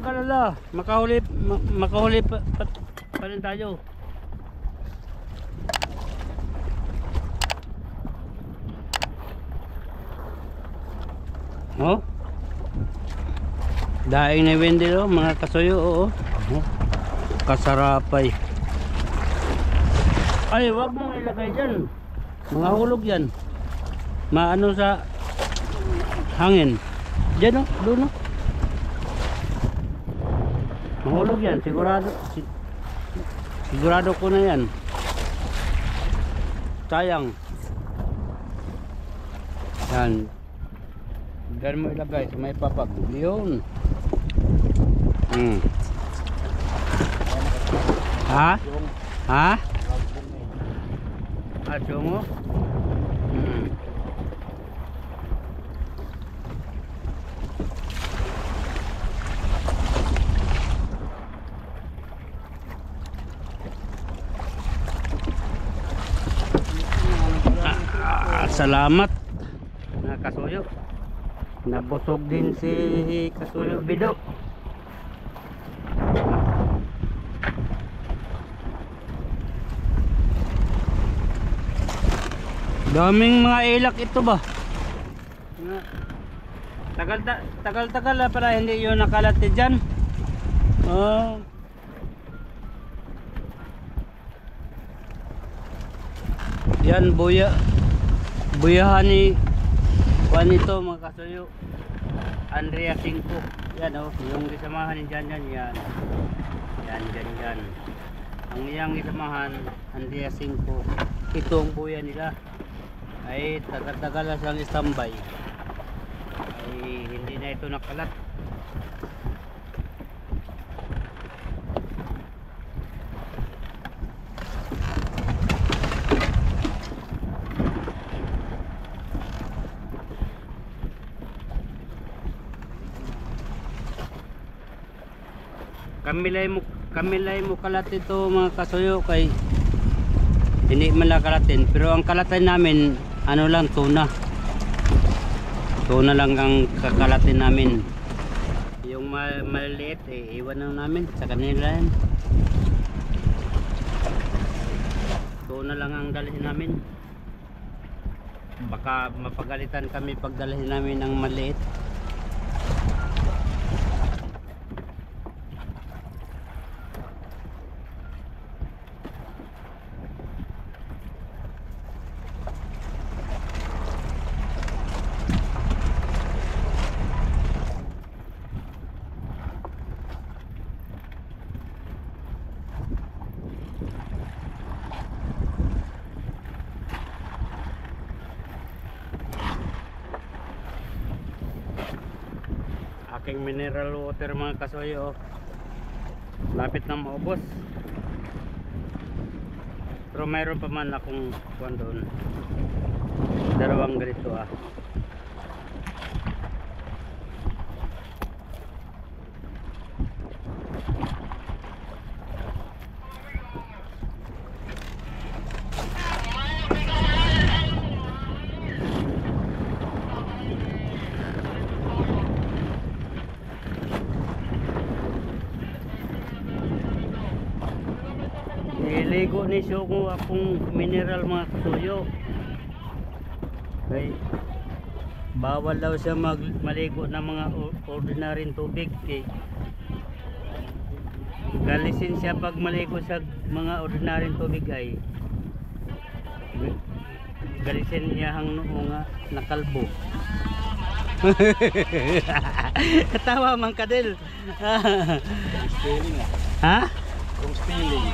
mag-alala. Makahuli pa rin tayo. Oh. Daing na wendel oh, mga kasuyo oh. Oh. Kasarapay. Ay, wag mong ilagay dyan. Mga hulog yan. Maano sa hangin. Diyan oh, doon oh. Mahulog yan, sigurado ko na yan. Sayang. Yan. Diyan mo ilagay sa may papag. Yun. Ha? Ha? Asyong mo? Salamat na kasuyo. Nabusog din si kasuyo bido. Daming mga ilak ito ba? Tagal na para hindi yun nakalati dyan. Oh. Yan buyahan ni Juan ito mga kasuyo. Andrea 5. Yan oh, yung isamahan ni Jan yan. Yan. Ang iyang isamahan Andrea 5. Ito ang buya nila. Ay tagal na siyang standby. Ay hindi na ito nakalat. Kamilay mo kalat ito mga kasuyo kay hindi man lang kalatin, pero ang kalatan namin ano lang, tuna lang ang kakalatin namin. Yung maliliit iwan lang namin sa kanila yan. Tuna lang ang dalhin namin. Baka mapagalitan kami pag dalhin namin ang maliit. Aking mineral water mga kasuyo, lapit na maubos, pero mayroon pa man akong kuwan doon, dalawang ganito Iligo ni Shogo akong mineral mga kasuyo. Ay, bawal daw siya maligo ng mga ordinaryong tubig. Galisin siya pag maligo sa mga ordinaryong tubig ay galisin niya ang noo nga nakalbo. Katawa man kadil. Spelling Ha? Kung spelling.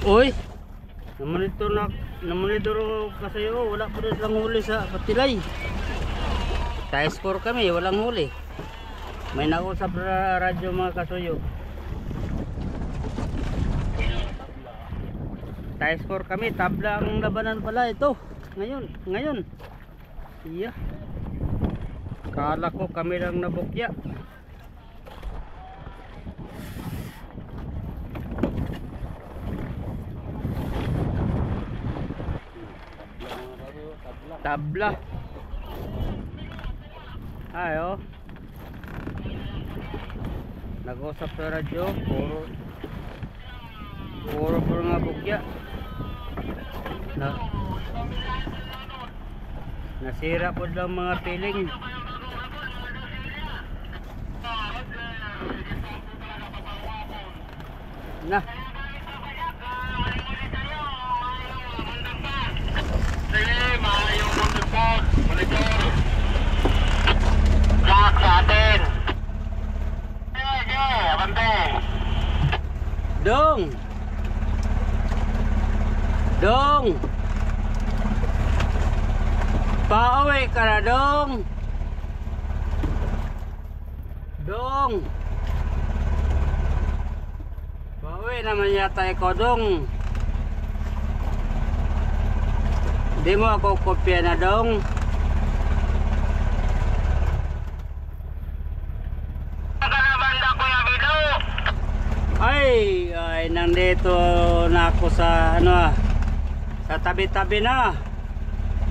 Uy, namonitor kasi wala pa rin lang huli sa patilay. Tie score kami, walang huli. May nausap na radyo mga kasuyo. Tie score kami, tabla ang labanan pala ito. Ngayon. Iya. Kala ko kami lang nabukya. Tabla. Ay, oh. Nag-usap sa radyo. Puro nga bugya. Nasira po lang mga piling. Na. Sige, maayong monitor. Jack sa atin. Sige, abante. Dong. Pauwi ka na, Dong. Pauwi naman yata ikaw, Dong. Di mo ako kopya na, Dong. Ay, nandito na ako sa sa tabi-tabi na.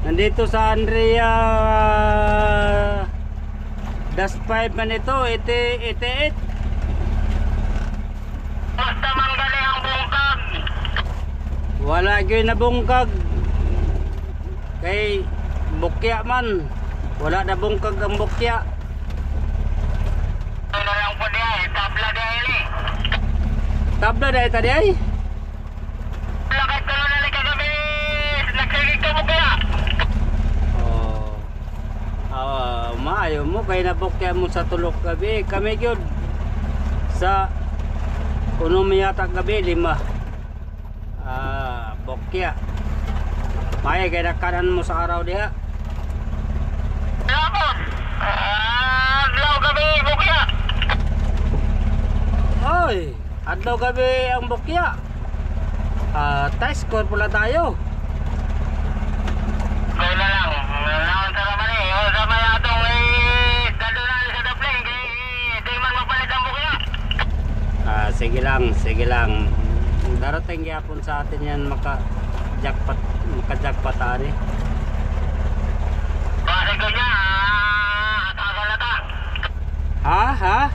Nandito sa Andrea Das 5 man ito, 88. Basta manggali ang bungkag. Wala gyud na bungkag. Kay bukya man. Wala na bungkag ang bukya. Ano lang po diya, tabla diya ini. Tabla dahil tadi ay? Lakad ka na nalika kami. Nagsilig ka mo kaya. Maayo mo kay nabukya mo sa tulok gabi. Kami gyud sa kuno miyata gabi 5. Bukya. May kay nakanan mo sa araw diha. Tapos, adlaw kami bukya. Oy, adlaw gabi ang bukya. Test score pula tayo. Kaya na lang, naon sa naman eh. O sa may atong dadunali sa dapling. Di man mapalit ang bukya. Sige lang. Darating yapon sa atin yan maka-jackpot ari. Base ko niya, atagal na ta. Ha?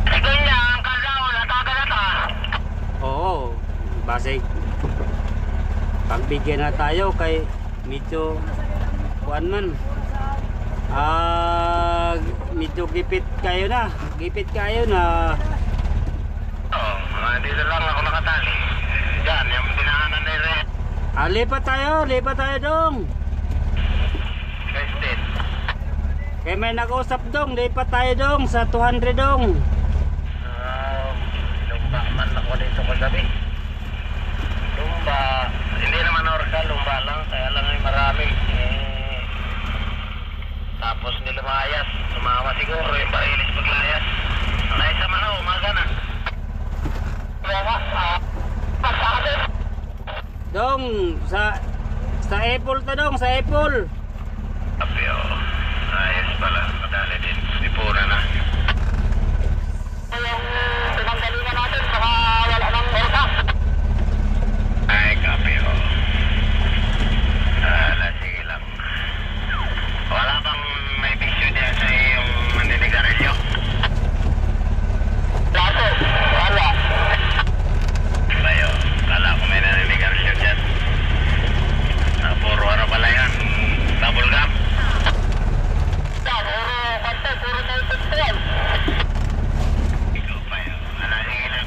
Sige niya, ang kaldaw, atagal na ta. Oo, base pagbigyan na tayo kay medyo kuan man. Medyo gipit kayo na. Dito lang ako nakatali. Diyan, yung dinahanan na rin. Lipat tayo dong. Tested. Kay may nag-usap dong, lipat tayo dong sa 200 dong. Lumba man ako dito kagabi. Lumba, hindi naman orka, lumba lang. Kaya lang ay marami. Tapos nilumayas. Sumawa siguro yung barilis paglayas. Naisa man ako, umaga na. Dong, sa Apple to dong, sa Apple. Apyo, ayos pala, madali din. Ipura na. Yung pinanggalingan natin, baka wala ng orka. Ay, kapyo. Sige lang. Wala bang may bisyo diyan sa iyong maninigarilyo? Lato, wala. Bayo, kala ko may naninigarilyo dyan. Puro ano pala yan? Double gum? Puro tayo tutuan. Ikaw pa yun. Sige lang.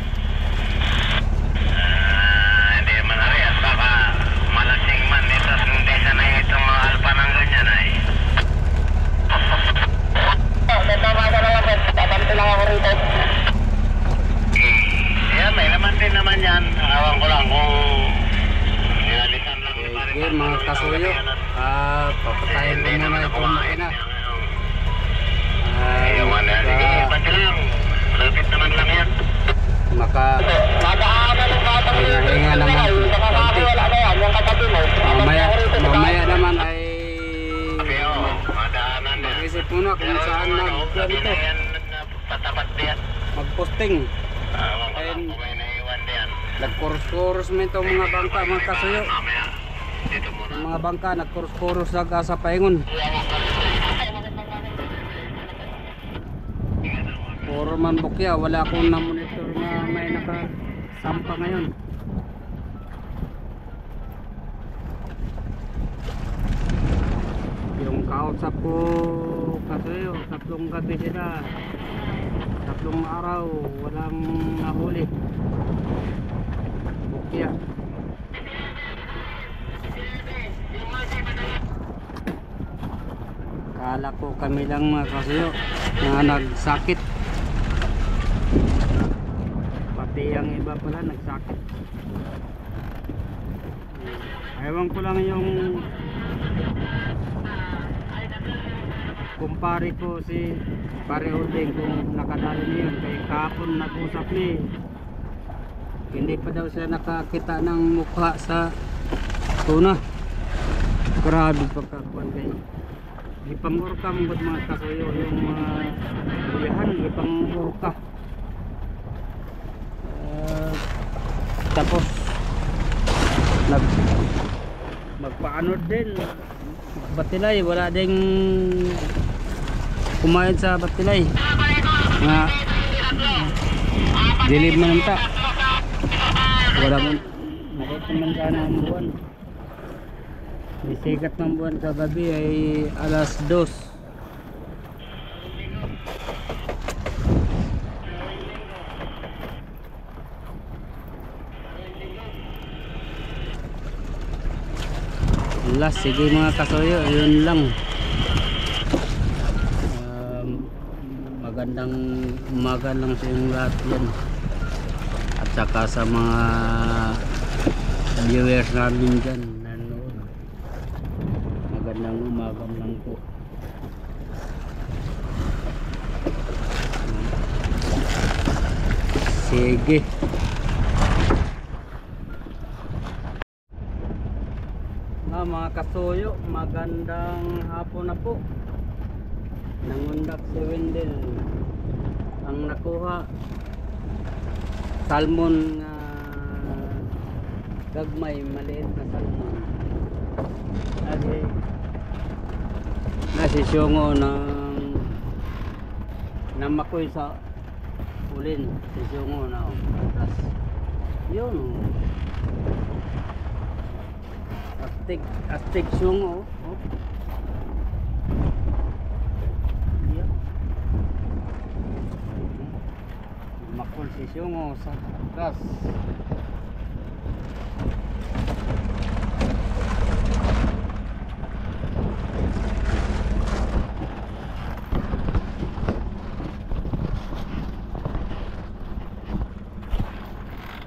Hindi man ariyan. Baka malasing man ito. Hindi sanay itong mga alpa ng ganyan ay. Tama ka na lang. Tatanto lang ako rito. Yan, may laman din naman yan. Awan ko lang kung nilalisan lang. Okay, mga kasuyo. Papatayin ko muna itong makina. Lapit naman lang yan. Hinga naman konti. Mamaya naman ay mag-isip muna kung saan mag-posting. Nag-course mo itong mga bangka, mga kasuyo. mga bangka nagkurus-kurus lang sa paingon. Puro man bukya, wala akong na-monitor na may nakasampa ngayon. Yung kausap ko kasuyo, 3 gabi sila, 3 araw, walang nahuli. Bukya. Kala ko kami lang mga kasuyo na nagsakit. Pati ang iba pala nagsakit. Ewan ko lang yung kumpare ko si Pare Udeng kung nakadali niya yun. Kaya kahapon nag-usap ni, hindi pa daw siya nakakita ng mukha sa tuna. Grabe pagkakuan kayo. Ipang-urka mong mga kasuyo yung mga buyahan, ipang-urka. Tapos magpaano din batilay, wala ding kumain sa batilay nga dilib man ta, wala man makita man sana ang buwan. Isikat ng buwan sa gabi ay alas 2. Last, sige mga kasuyo, yun lang. Magandang umaga lang sa yung lahat yan. At saka sa mga viewers namin dyan nanood, magandang umaga lang po. Sige. Mga kasuyo, magandang hapon na po. Nangundak si Wendell. Ang nakuha salmon nga gagmay, maliit na salmon. Nasisyungo ng namakoy sa ulin. Sisyungo na atas. Yun astig syungo. Yeah. Makul si syungo sa gas.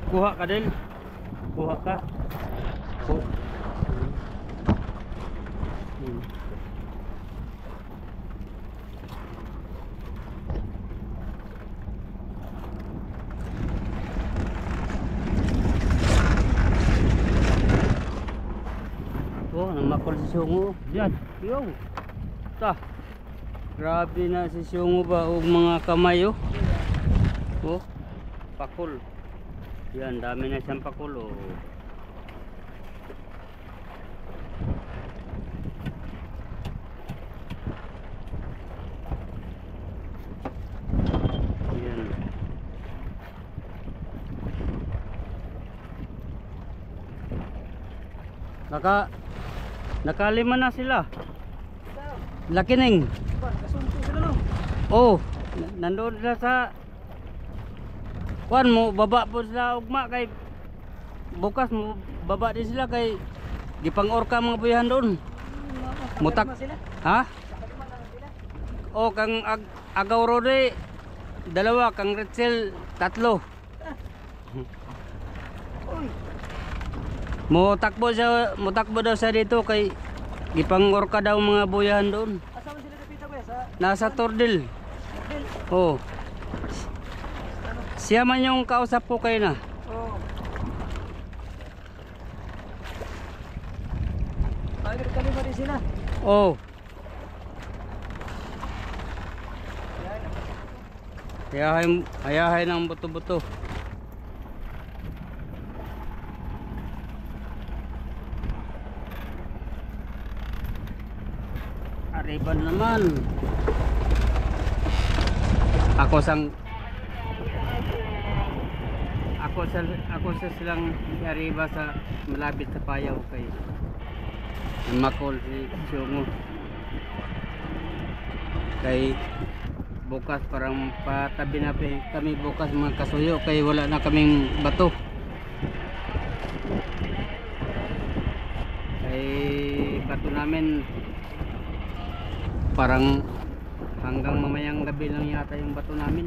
Kuha ka din. Kuha ka. Namakol si Syungo. Yan. Yo. Ta. Grabe na si Syungo ba og mga kamay oh. Oh. Pakol. Yan, dami na siyang pakol oh. Yan. Nakalima na sila. Laki ning. Kasumpo sila no. Oh, nandoon sila sa kuan mo, baba po sila ugma kay bukas mo baba din sila kay gipang-orka mga buyahan doon. Mutak. Ha? Oh, kang Agaw Rode 2, kang Retzel 3. Mutakbo daw siya dito kay gipang-orka daw mga buyahan doon. Asaman sila dapita ba sa Nasa Tordil. Tordil? Oh. Siya man yung kausap ko kayo na. Oo. Agad kami pa rin sila. Oh. Hayahay ng buto-buto. Ariban naman. Ako sa silang Ariba sa malapit sa Payaw kay Makol si Siongo. Kay bukas parang patabi na kami bukas mga kasuyo kay wala na kaming bato. Kay bato namin parang hanggang mamayang gabi lang yata yung bato namin.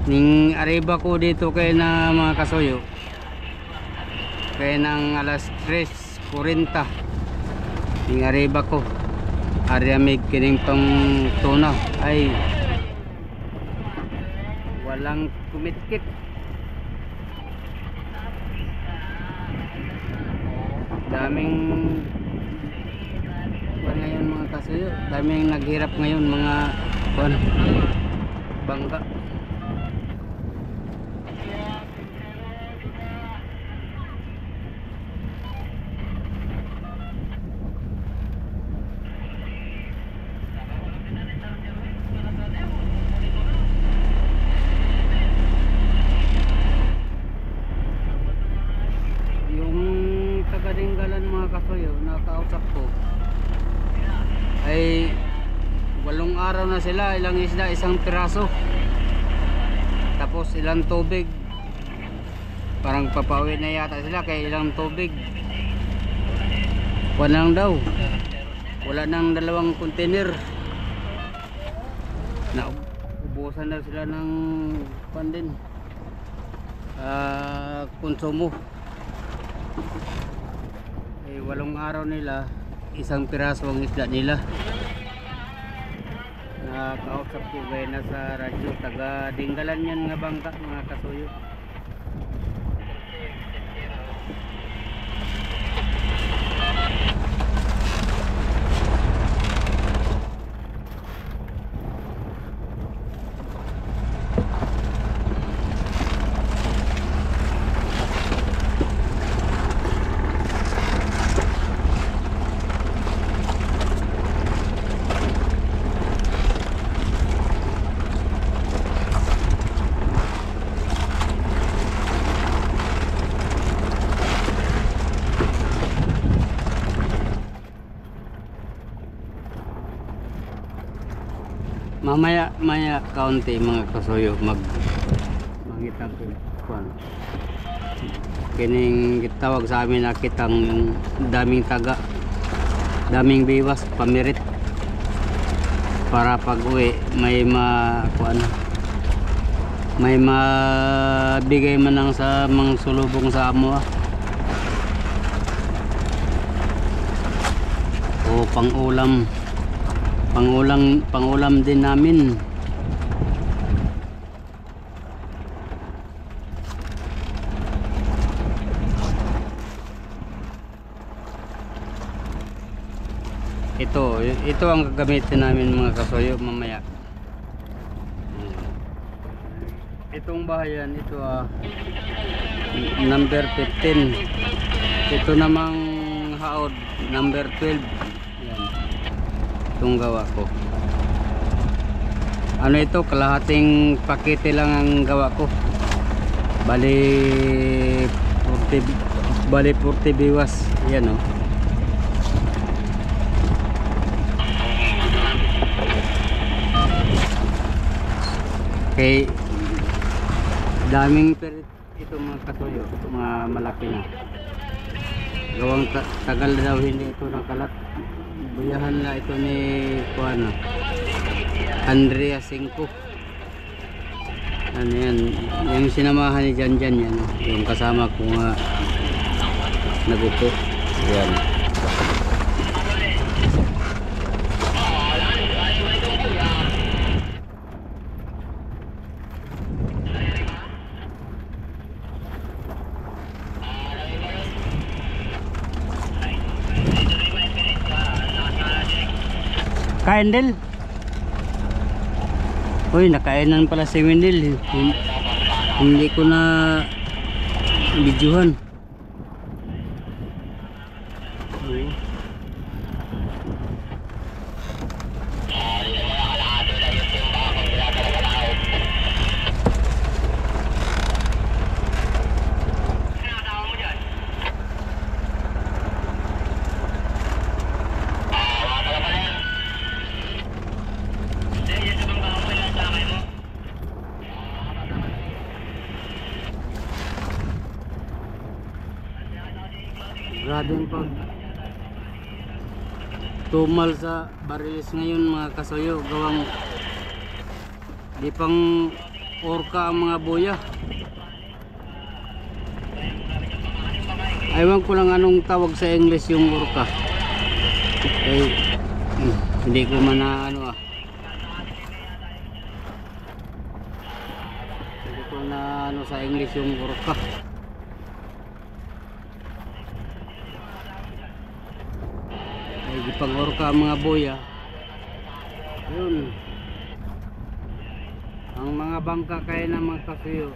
Ning Ariba ko dito kay na mga kasuyo kay nang alas 3:40 ning Ariba ko ariamig kining pang tuna ay walang kumitkit. Daming ngayon mga kasuyo, daming naghirap ngayon mga bangka. Nakausap ko ay 8 araw na sila, ilang isda, isang piraso, tapos ilang tubig, parang papawi na yata sila kay ilang tubig wala lang daw, wala nang 2 container na ubusan daw sila ng pandin konsumo. 8 araw nila, isang piraso ang isda nila. Nakausap ko gaya na sa radyo, taga Dinggalan yan nga bangka mga kasuyo. Maya kaunti mga kasuyo mangitang kuan kining gitawag sa amin na kitang daming taga, daming biwas pamirit para pag uwi may may mabigay man lang sa mga sulubong sa amo o pangulam din namin. Ito ang gagamitin namin mga kasuyo mamaya. Itong bahayan ito number 15. Ito namang haod number 12. Itong gawa ko. Ano ito, kalahating pakete lang ang gawa ko. Bali 40 biwas. Yan o. Okay. Daming perit ito mga kasuyo, mga malaki na. Gawang tagal daw hindi ito nakalat. Buyahan na ito ni Juana Andrea 5. Ano yan, yung sinamahan ni Jan yan, yung kasama ko nga nagupo yan. Kaindel. Uy, nakainan pala si Wendel. Hindi ko na videohan. Grabe yung pag tumal sa barilis ngayon mga kasuyo, gawang di pang orca ang mga buya. Aywan ko lang anong tawag sa English yung orca. Hindi ko man na ano hindi ko na ano sa English yung orca. Ay di pang orca ang mga buya. Yun. Ang mga bangka kaya ng mga kasuyo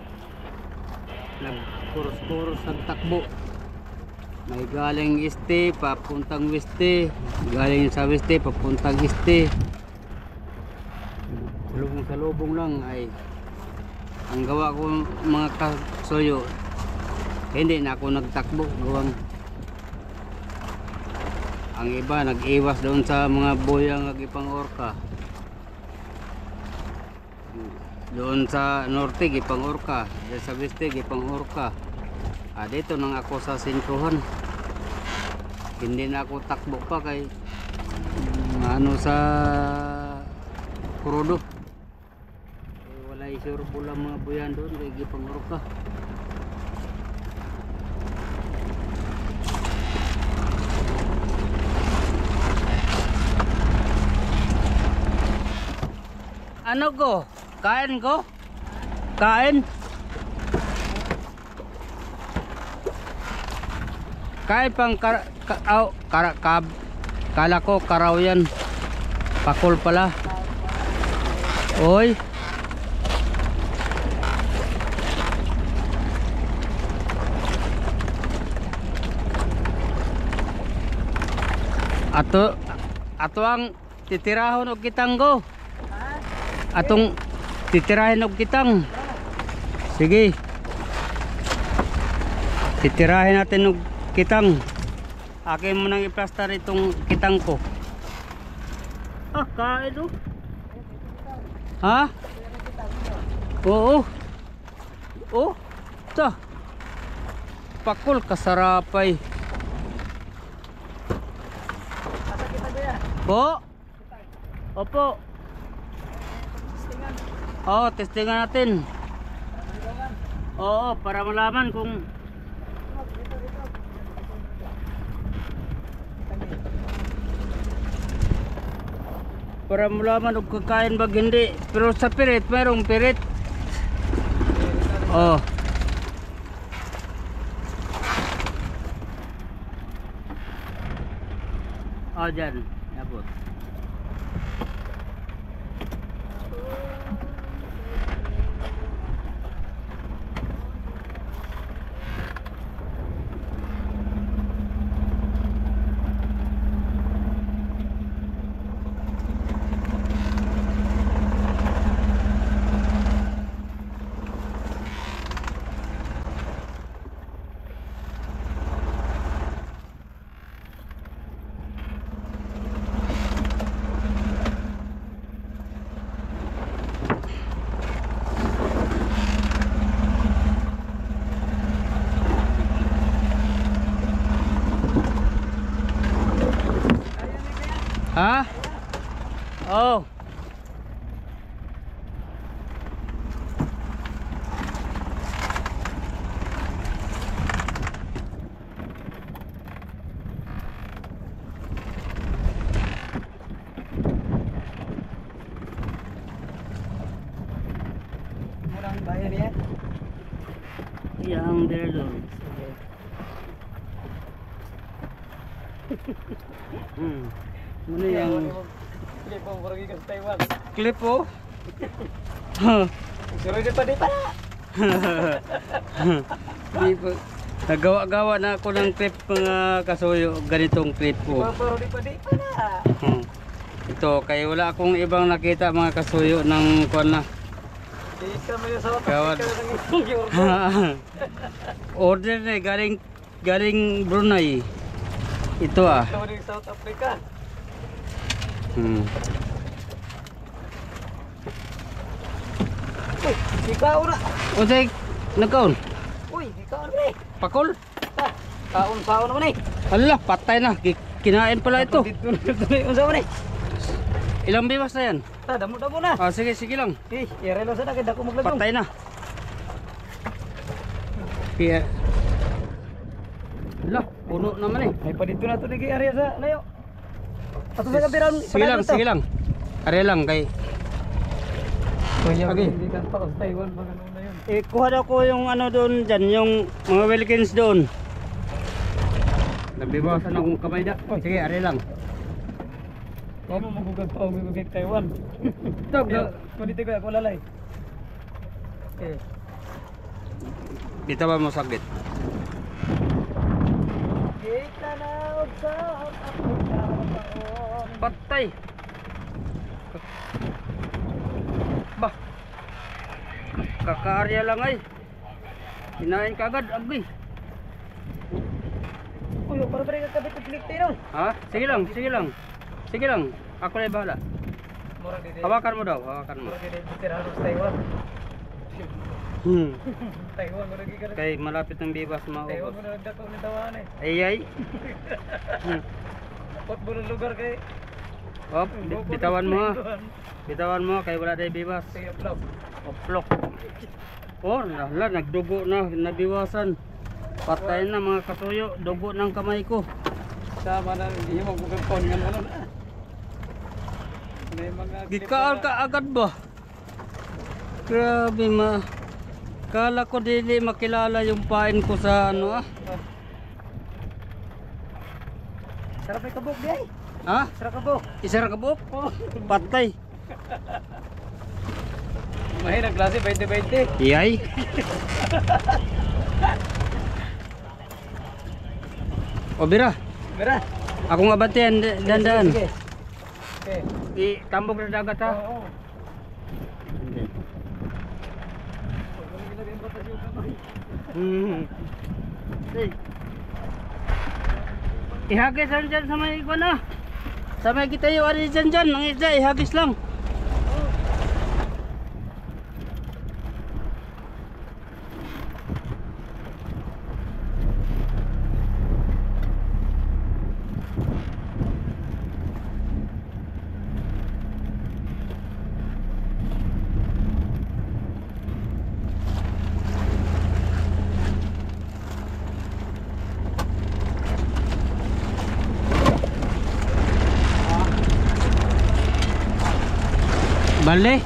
nagkuros-kuros nagtakbo. May galing este papuntang weste, galing sa weste papuntang este. Sa lubong lang ay ang gawa ko mga kasuyo, hindi na ako nagtakbo, gawang ang iba nag-iwas doon sa mga boyang nagipang orca. Doon sa norte gipang orca, doon sa weste gipang orca. Dito nang ako sa sentruhan. Hindi na ako takbo pa kay ano sa Kurodo. Wala isurbo lang mga buyan doon kay gipang orca. Ano ko? Kain ko? Kain? Kain pang kala ko karaw yan. Pakol pala. Oy. Ato ang titirahon og kitang go. Atong titirahin og kitang. Sige. Titirahin natin og kitang. Akin mo nang i-plaster itong kitang ko. Kain o. Ha? Oo. Oh. Ta. Pakul kasarapay. Po. Opo. Testingan natin. Oo, para malaman kung kung kakain ba hindi. Pero sa pirit, mayroong pirit. Oh. Dyan. Abot. Ha? Oh. Murang bayar ya. Yang there doon. Muna yang Clip mo pergi ke Taiwan. clip oh. Suruh dia pada pala. Di pa. Nagawa-gawa na ako ng clip mga kasuyo, ganitong clip po. Baru di pada pala. Ito, kaya wala akong ibang nakita mga kasuyo ng kuwan na. Di kami sa Kawad. Taiwan. Order na galing Brunei. Ito ah. Kami di South Africa. Uy, Ikaw na. nagkaon. Uy, ikaw na. Pakol. Kaon-saon naman eh. Hala, patay na. Kinain pala ito. Dito na unsa man eh. Ilang biwas na yan? Damo-damo na. Ah, sige, sige lang. Yare lang sana kay dako maglagong. Patay na. Kaya... Hala, puno naman eh. Ay pa dito na to ni kay area sa layo. Ato sa kabiran. Sige lang, sige lang. Are lang kay... Kuya, Okay. hindi ka pa sa Taiwan mga ano na yun. Kuha daw ko yung ano doon dyan, yung mga Wilkins doon. Nabibawasan akong kamay na. Oh, sige, are lang. Huwag mo magugag pa, magugag Taiwan. Tog, Kuniti ko ako lalay. dito ba mo saglit? Kita na sa ako taon. Patay. Bah. Kakaarya lang ay. Kinain ka agad, agay. Uy, para pa rin kakabit ng clip tayo. Ha? Sige lang, sige lang. Sige lang. Ako na bahala. Mura dito. Hawakan mo daw, hawakan mo. Mura dito tirahan sa Taiwan. Taiwan mo lagi ka. Kay malapit ng bibas Taiwan maubos. mo na nagdako ni tawaan eh. Ay. Pot mo ng lugar kay. Op, bitawan mo ha. Bitawan mo kay wala day bibas. Sige, vlog. Oplok. Oh, hala, nagdugo na, nabiwasan. Patay na mga kasuyo, dugo ng kamay ko. Sama na, hindi mo magugagpon nga ano na. May mga Gikaal ka agad ba? Grabe ma. Kala ko dili makilala yung pain ko sa ano ah. Sarap ay kabuk di ay. Ha? Sarap kabuk. Isa ra ka buok? Patay. Mahirap klase 20-20. Iyay. O bira, Mira. ako nga batian, dandan. Sige. Okay. Itambok na dagat ha. Oo. Hey. Ihagis lang dyan sa may ikon ah. Sa may kita yung ari dyan dyan. Ang isda, ihagis lang. Bale.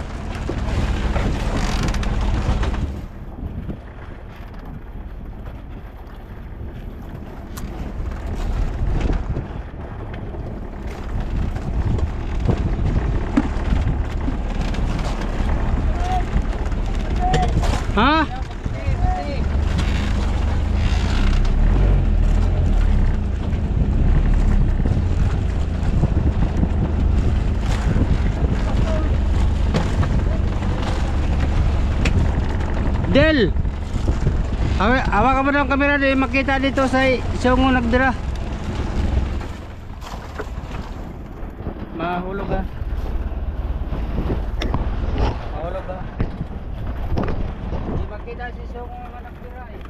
Ha? Del, awa ka mo ng kamera di makita dito sa siyong nagdira. Mahulog ha. Mahulog ha. Di makita si siyong nagdira eh.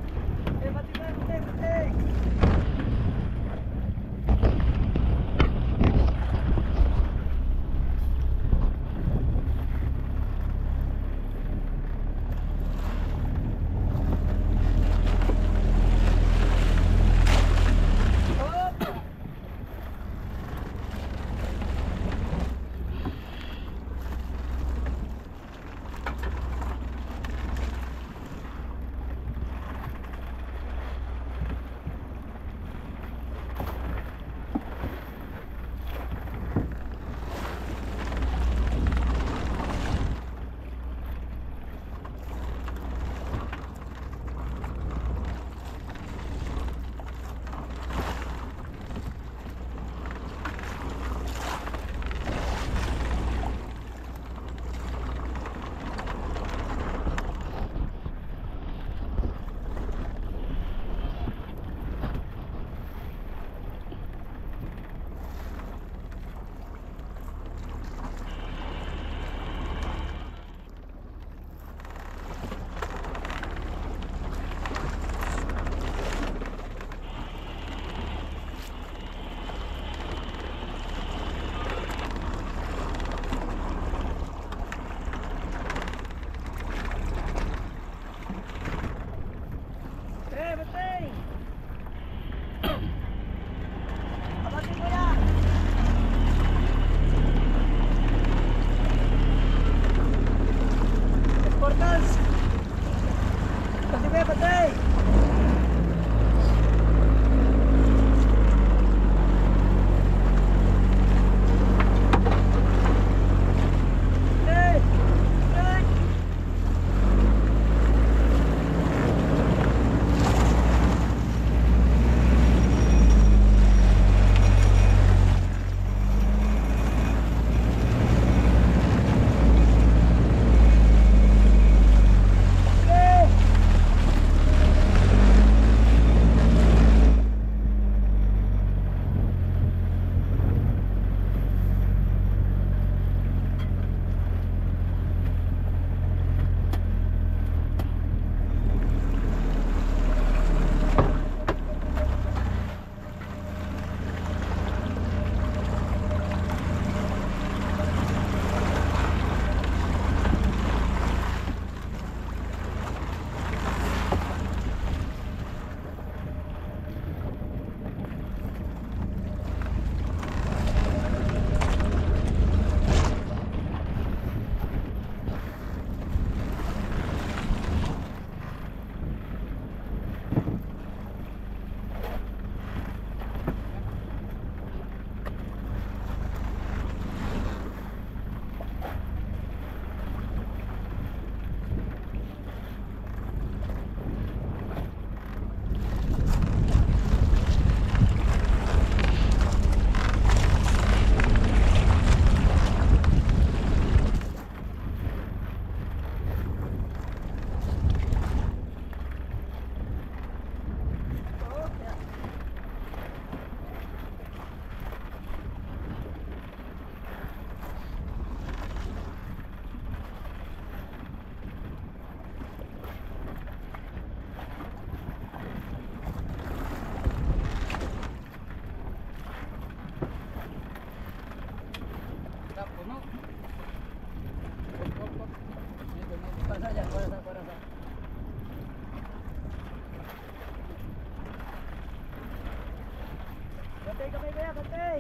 Bantay kamay kaya, bantay.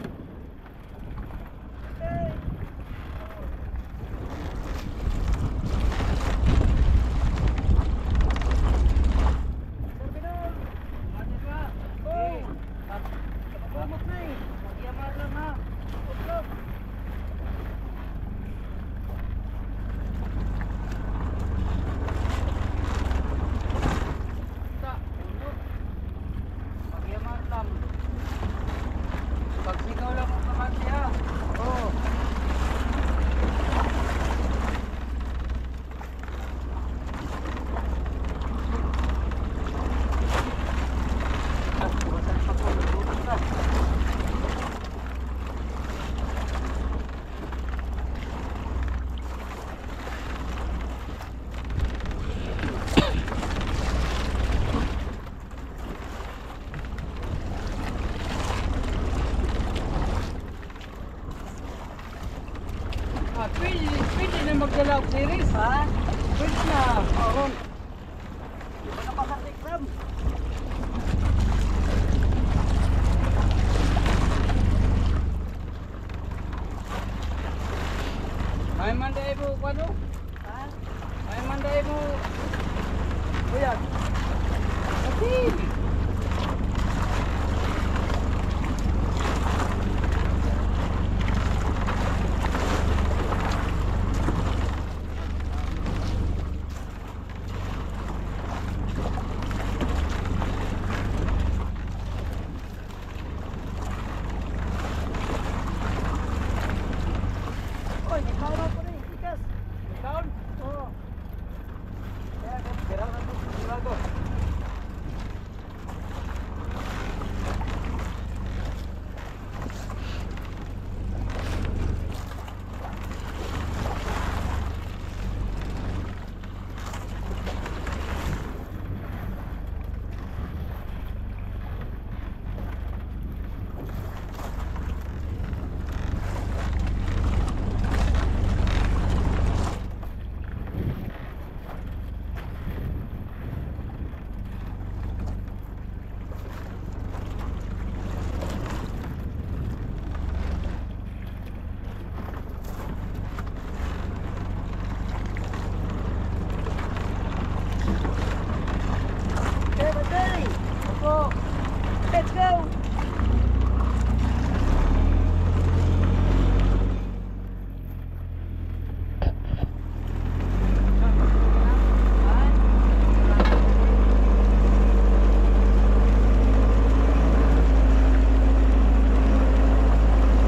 Bantay. Sir Binong. Mati pa. Oh. Kapabumot na eh. Magyamar lang ha. Utlog. Ta. Uno. Magyamar lang. Pagsigaw lang ang kamati ha. Oh. Buwasan pa po. Nagbutas na. Pwede na magdala og series ha? Pwede na. Oo. Di ba napakartik Ram? May manday mo ano? Ha? May manday mo. Kuya. Kasi. Oy, ikaw na po rin. Ikas. Ikaw? Oo. Kaya kira na to. Kira ko. Okay, bantay. Opo. Let's go.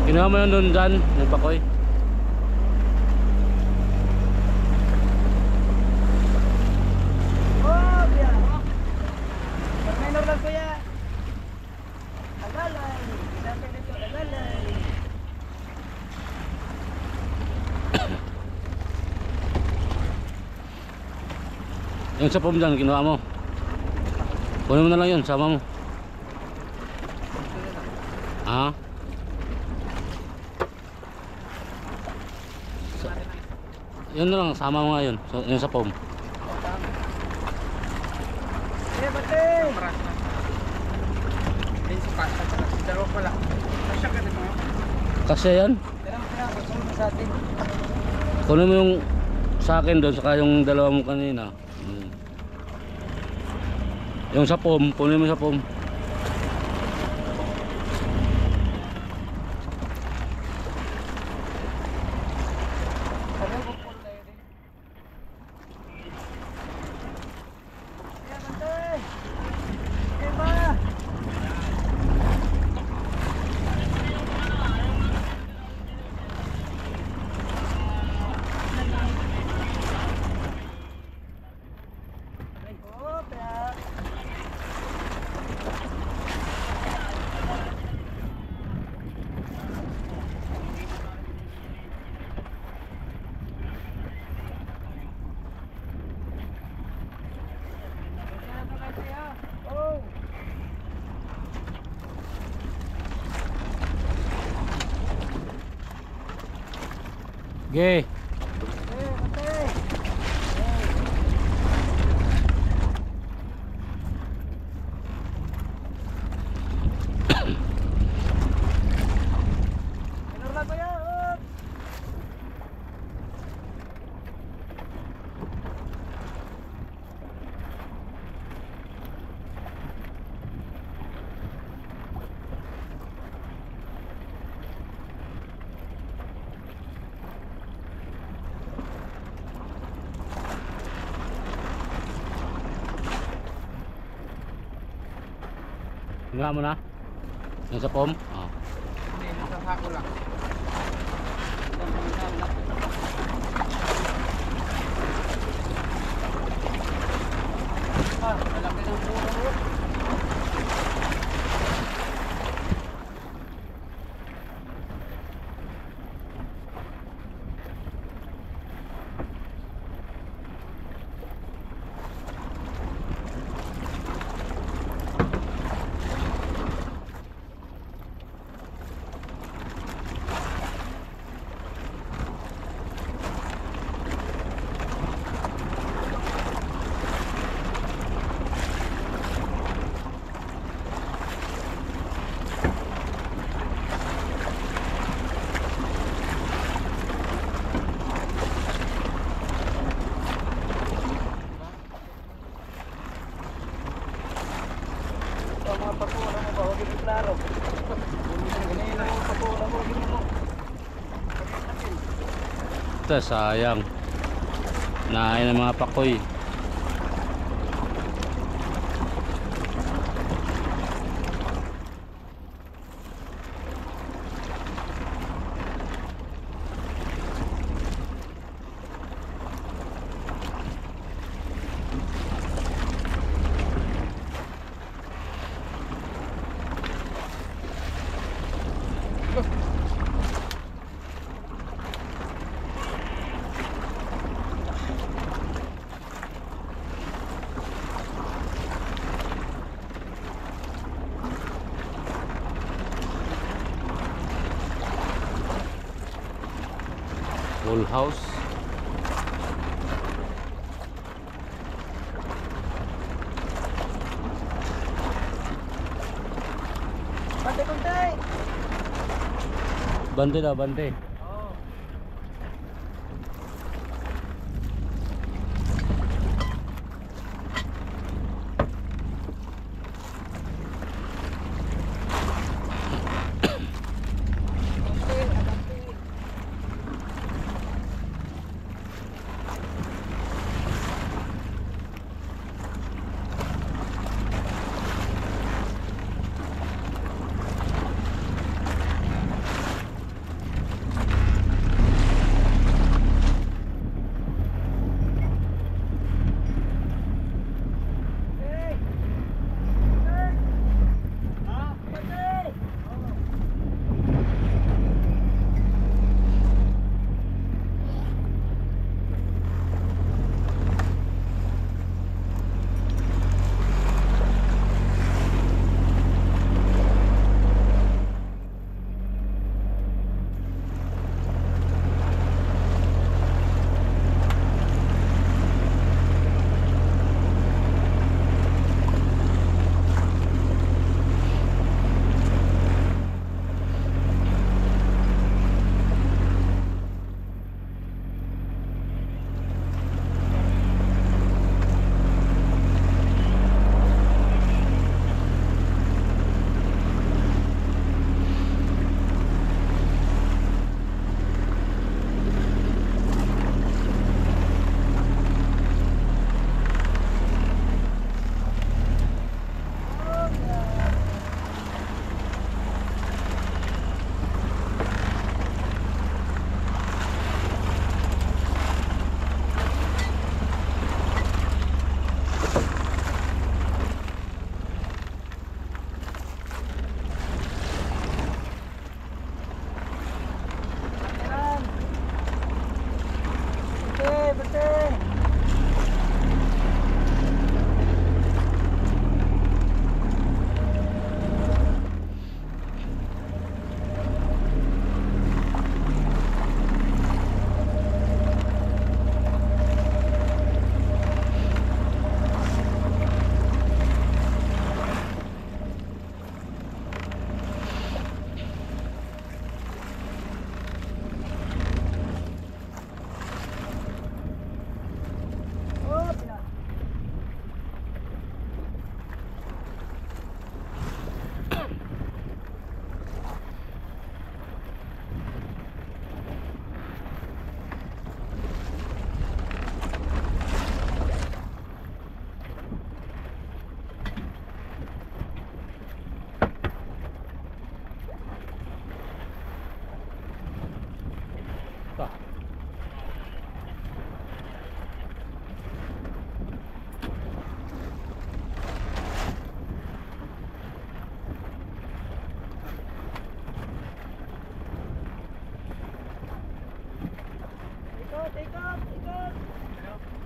Ginawa mo yun doon dyan, nagpakoy. Oh, kuya. Pag-minor lang kuya. Agalay. Sabi nito, agalay. Yung sa pom dyan, ginawa mo. Kunin mo na lang yun, sama mo. Ha? Yun na lang, sama mo nga yun. So, yun sa pom. Okay, bantay. Kasi yan, Susunod sa atin. kunin mo yung sa akin doon, saka yung dalawa mo kanina. Yung sa pom, kunin mo sa pom. Sabi ko po tayo din. Okay, bantay. Okay ba? Oh, kaya. Oh. Okay. Okay, bantay. Bangga mo na? Yung sa pom? Oh. Hindi, nasa hako lang. Malaki ng puno. Mga pakula mo ba? Huwag yung klaro. Ganyan ang pakula mo. Huwag mo. Ito, sayang. Nain ng mga pakoy. Full house. Bantay-bantay! Bante daw, bante. Oo.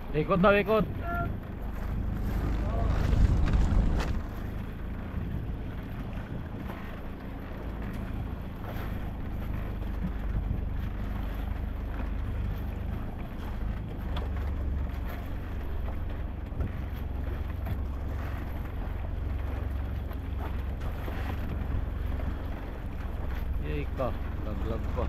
Ikot daw, ikot. Yay ka, laglag pa.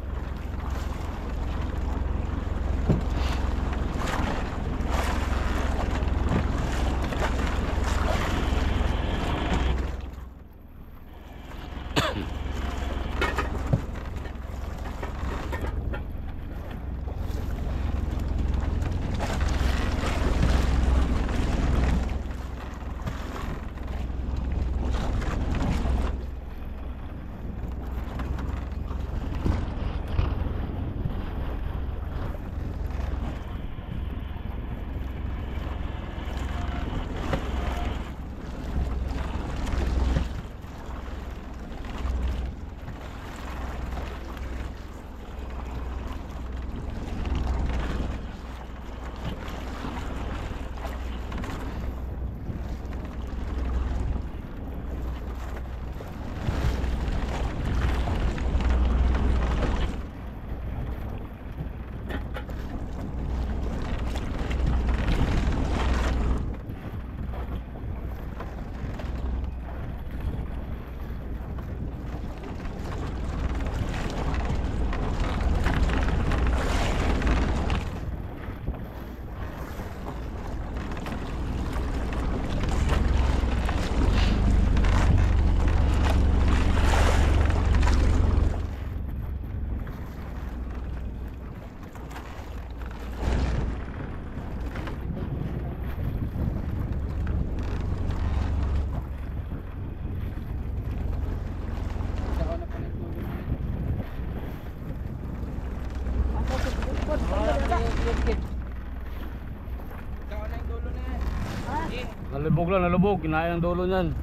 Nalubog lang, nalubog. Kinain ang dulo niyan.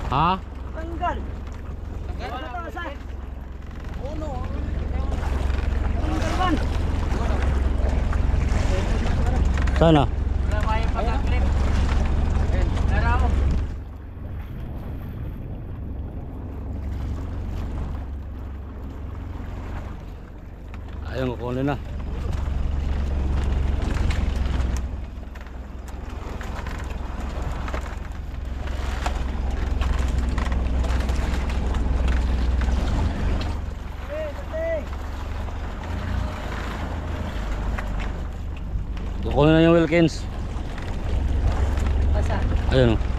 Ha? Tanggal. Tanggal na sa. Uno. Tanggal ban. Sana? Wala may pagka-clip. Naraw. Ayun, kukunin na. Kukunin na yung Wilkins. Basa. Ayun o.